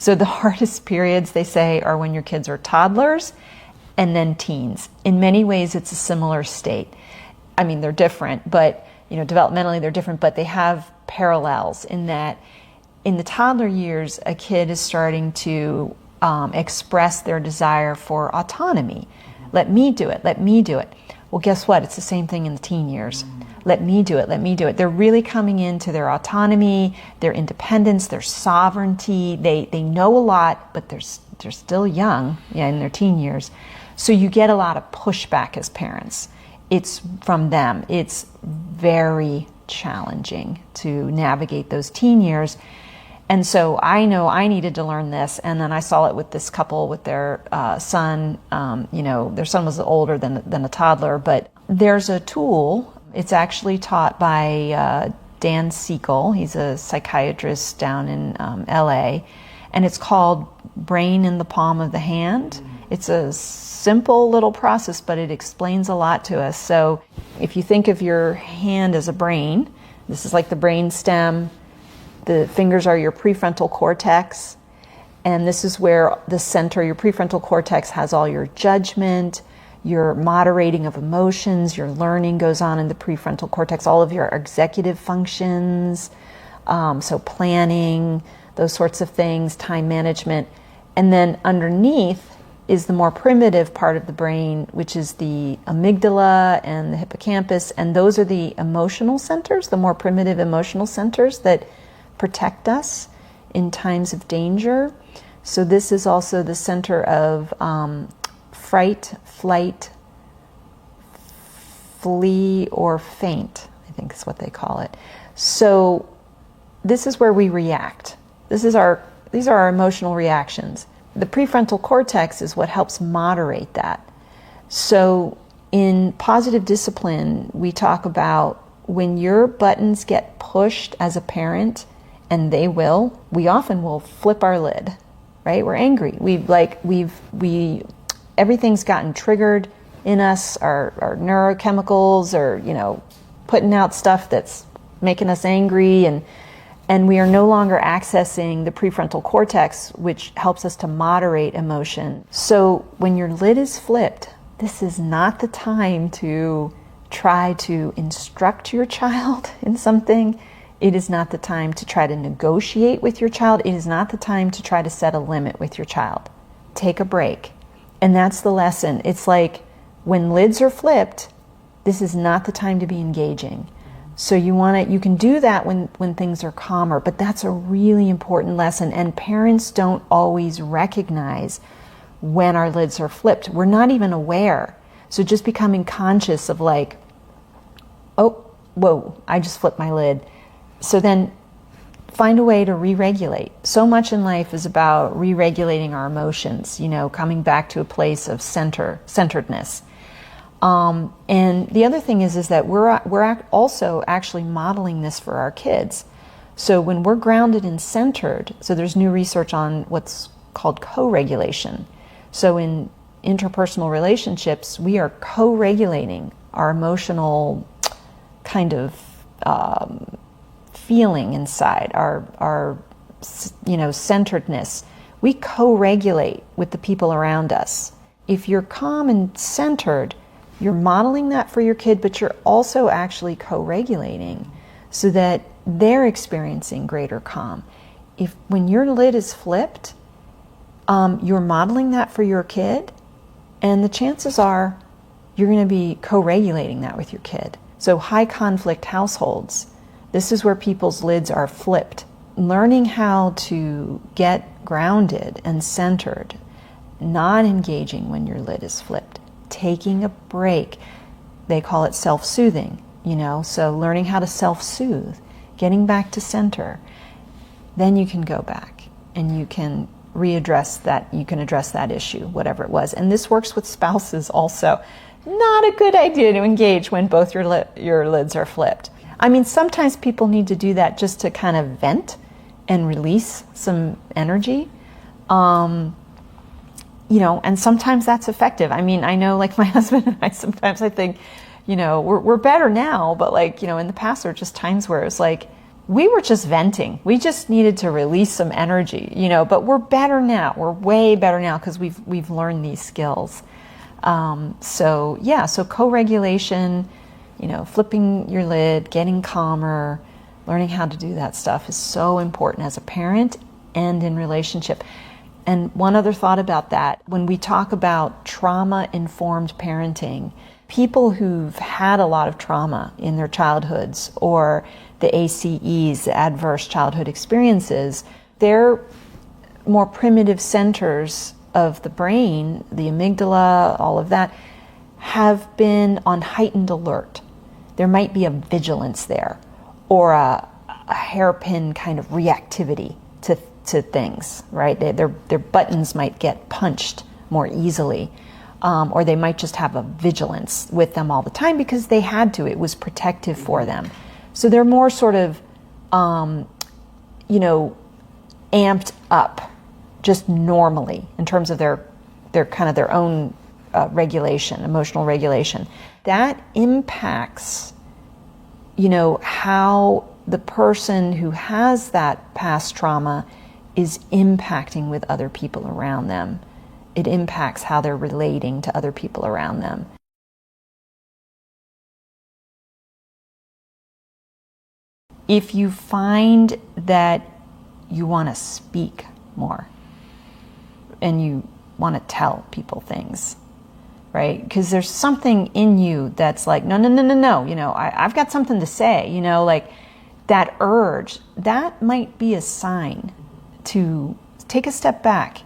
So the hardest periods, they say, are when your kids are toddlers and then teens. In many ways, it's a similar state. I mean, they're different, but developmentally they're different, but they have parallels in that in the toddler years, a kid is starting to express their desire for autonomy. Let me do it. Let me do it. Well, guess what? It's the same thing in the teen years. Let me do it. Let me do it. They're really coming into their autonomy, their independence, their sovereignty. They know a lot, but they're still young, in their teen years. So you get a lot of pushback as parents. It's from them. It's very challenging to navigate those teen years. And so I know I needed to learn this, and then I saw it with this couple with their son. Their son was older than a toddler, but there's a tool. It's actually taught by Dan Siegel. He's a psychiatrist down in LA, and it's called Brain in the Palm of the Hand. It's a simple little process, but it explains a lot to us. So if you think of your hand as a brain, this is like the brain stem. The fingers are your prefrontal cortex, and this is where the center, your prefrontal cortex, has all your judgment, your moderating of emotions, your learning goes on in the prefrontal cortex, all of your executive functions, so planning, those sorts of things, time management. And then underneath is the more primitive part of the brain, which is the amygdala and the hippocampus, and those are the emotional centers, the more primitive emotional centers that protect us in times of danger. So this is also the center of fright, flight, flee, or faint, I think is what they call it. So this is where we react. These are our emotional reactions. The prefrontal cortex is what helps moderate that. So in positive discipline, we talk about when your buttons get pushed as a parent, and we often will flip our lid, right? We're angry. Everything's gotten triggered in us, our neurochemicals are, putting out stuff that's making us angry, and we are no longer accessing the prefrontal cortex, which helps us to moderate emotion. So when your lid is flipped, this is not the time to try to instruct your child in something. It is not the time to try to negotiate with your child. It is not the time to try to set a limit with your child. Take a break. And that's the lesson. It's like when lids are flipped, this is not the time to be engaging. So you can do that when things are calmer, but that's a really important lesson. And parents don't always recognize when our lids are flipped. We're not even aware. So just becoming conscious of like, oh, whoa, I just flipped my lid. So then find a way to re-regulate. So much in life is about re-regulating our emotions, coming back to a place of centeredness. And the other thing is that we're also actually modeling this for our kids. So when we're grounded and centered, so there's new research on what's called co-regulation. So in interpersonal relationships, we are co-regulating our emotional kind of feeling inside, our centeredness. We co-regulate with the people around us. If you're calm and centered, you're modeling that for your kid, but you're also actually co-regulating so that they're experiencing greater calm. When your lid is flipped, you're modeling that for your kid, and the chances are you're going to be co-regulating that with your kid. So high conflict households, this is where people's lids are flipped. Learning how to get grounded and centered, not engaging when your lid is flipped, taking a break. They call it self-soothing, so learning how to self-soothe, getting back to center. Then you can go back and you can readdress that, you can address that issue, whatever it was. And this works with spouses also. Not a good idea to engage when both your lids are flipped. I mean, sometimes people need to do that just to kind of vent and release some energy. And sometimes that's effective. I mean, I know like my husband and I, sometimes I think, we're better now, but in the past there were just times where it's like, we were just venting. We just needed to release some energy, but we're better now. We're way better now because we've learned these skills. So co-regulation, flipping your lid, getting calmer, learning how to do that stuff is so important as a parent and in relationship. And one other thought about that, when we talk about trauma-informed parenting, people who've had a lot of trauma in their childhoods, or the ACEs, the adverse childhood experiences, their more primitive centers of the brain, the amygdala, all of that, have been on heightened alert. There might be a vigilance there, or a hairpin kind of reactivity to things, right? Their buttons might get punched more easily, or they might just have a vigilance with them all the time because they had to. It was protective for them. So they're more sort of, amped up, just normally in terms of their kind of their own regulation, emotional regulation. That impacts, how the person who has that past trauma is impacting with other people around them. It impacts how they're relating to other people around them. If you find that you want to speak more and you want to tell people things, right? Because there's something in you that's like, no, I've got something to say, like that urge, that might be a sign to take a step back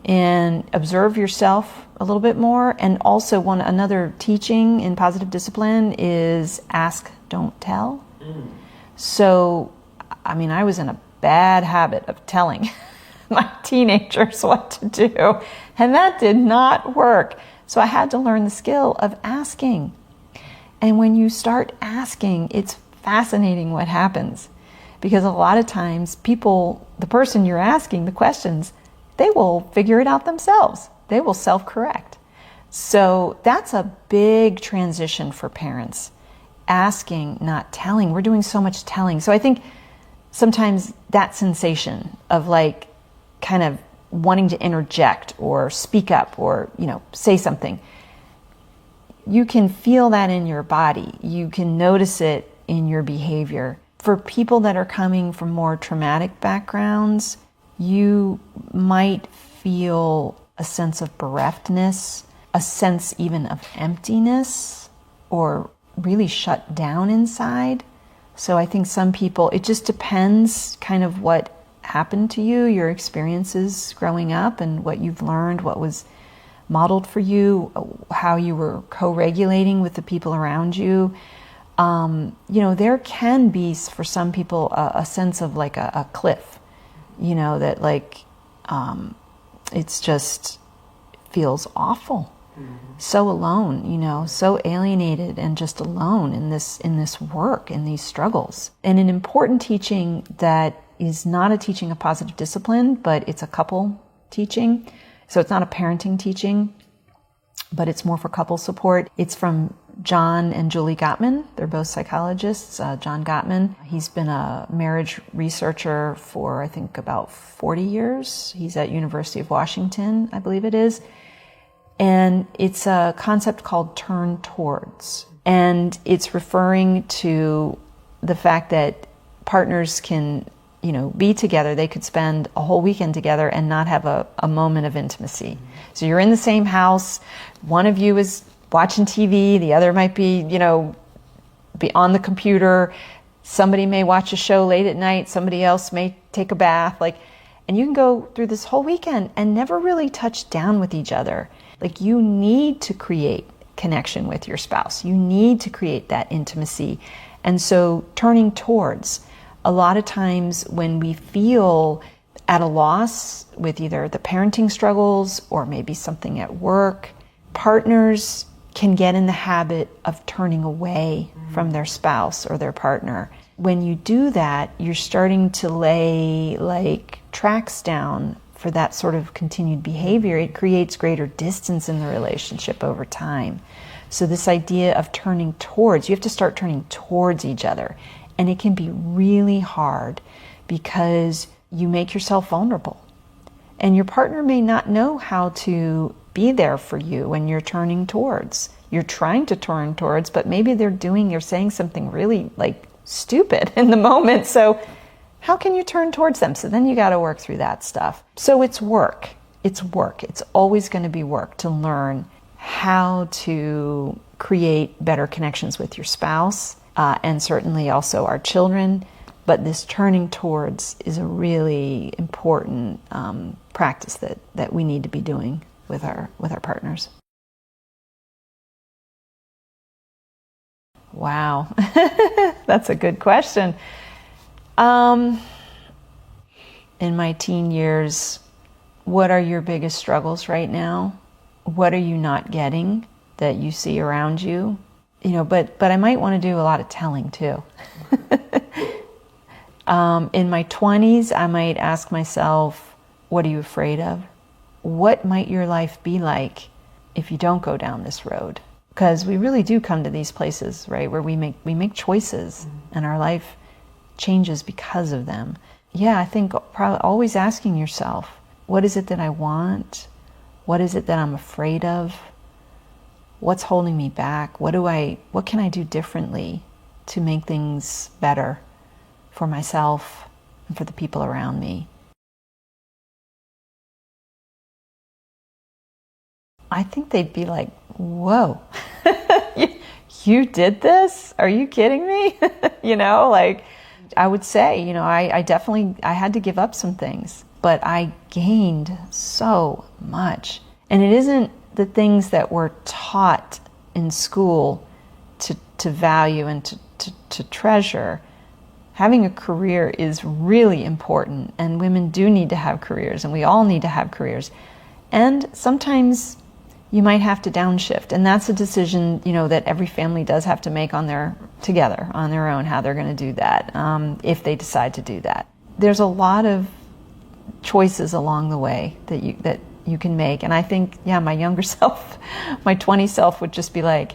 and observe yourself a little bit more. And also another teaching in positive discipline is ask, don't tell. So, I was in a bad habit of telling my teenagers what to do, and that did not work. So I had to learn the skill of asking. And when you start asking, it's fascinating what happens. Because a lot of times the person you're asking the questions, they will figure it out themselves. They will self-correct. So that's a big transition for parents. Asking, not telling. We're doing so much telling. So I think sometimes that sensation of kind of wanting to interject or speak up or, say something, you can feel that in your body. You can notice it in your behavior. For people that are coming from more traumatic backgrounds, you might feel a sense of bereftness, a sense even of emptiness, or really shut down inside. So I think some people, it just depends kind of what happened to you, your experiences growing up and what you've learned, what was modeled for you, how you were co-regulating with the people around you. There can be, for some people, a sense of like a cliff, that it's just feels awful. So alone, so alienated and just alone in this work, in these struggles. And an important teaching that is not a teaching of positive discipline, but it's a couple teaching. So it's not a parenting teaching, but it's more for couple support. It's from John and Julie Gottman. They're both psychologists. John Gottman, he's been a marriage researcher for, I think, about 40 years. He's at University of Washington, I believe it is. And it's a concept called turn towards. And it's referring to the fact that partners can, be together. They could spend a whole weekend together and not have a moment of intimacy. So you're in the same house. One of you is watching TV. The other might be, be on the computer. Somebody may watch a show late at night. Somebody else may take a bath. And you can go through this whole weekend and never really touch down with each other. You need to create connection with your spouse. You need to create that intimacy. And so turning towards, a lot of times when we feel at a loss with either the parenting struggles or maybe something at work, partners can get in the habit of turning away from their spouse or their partner. When you do that, you're starting to lay tracks down for that sort of continued behavior. It creates greater distance in the relationship over time. So this idea of turning towards, you have to start turning towards each other And it can be really hard because you make yourself vulnerable. And your partner may not know how to be there for you when you're turning towards. You're trying to turn towards, but maybe you're saying something really like stupid in the moment. So how can you turn towards them? So then you got to work through that stuff. So it's work. It's work. It's always going to be work to learn how to create better connections with your spouse, and certainly also our children. But this turning towards is a really important practice that we need to be doing with our partners. Wow, that's a good question. In my teen years, what are your biggest struggles right now? What are you not getting that you see around you? But I might want to do a lot of telling too. In my 20s, I might ask myself, what are you afraid of? What might your life be like if you don't go down this road? Because we really do come to these places, right, where we make choices and our life changes because of them. Yeah, I think probably always asking yourself, what is it that I want? What is it that I'm afraid of? What's holding me back? What can I do differently to make things better for myself and for the people around me? I think they'd be like, whoa, you did this? Are you kidding me? I would say, I had to give up some things, but I gained so much. And it isn't the things that we're taught in school to value and to treasure. Having a career is really important, and women do need to have careers, and we all need to have careers. And sometimes you might have to downshift, and that's a decision, that every family does have to make together on their own, how they're going to do that, if they decide to do that. There's a lot of choices along the way that you can make, and I think, my younger self, my 20 self would just be like,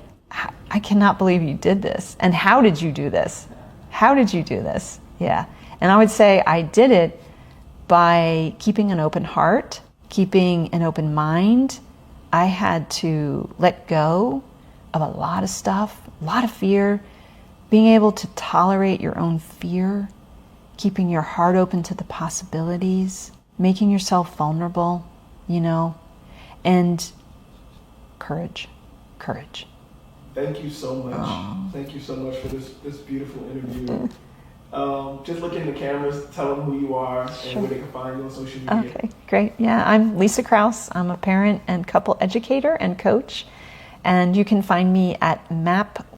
I cannot believe you did this, and how did you do this? How did you do this? Yeah, and I would say I did it by keeping an open heart, keeping an open mind. I had to let go of a lot of stuff, a lot of fear, being able to tolerate your own fear, keeping your heart open to the possibilities, making yourself vulnerable, and courage. Thank you so much. Aww. Thank you so much for this beautiful interview. Just look in the cameras, tell them who you are and where they can find you on social media. Okay, great. Yeah, I'm Lisa Krausz. I'm a parent and couple educator and coach. And you can find me at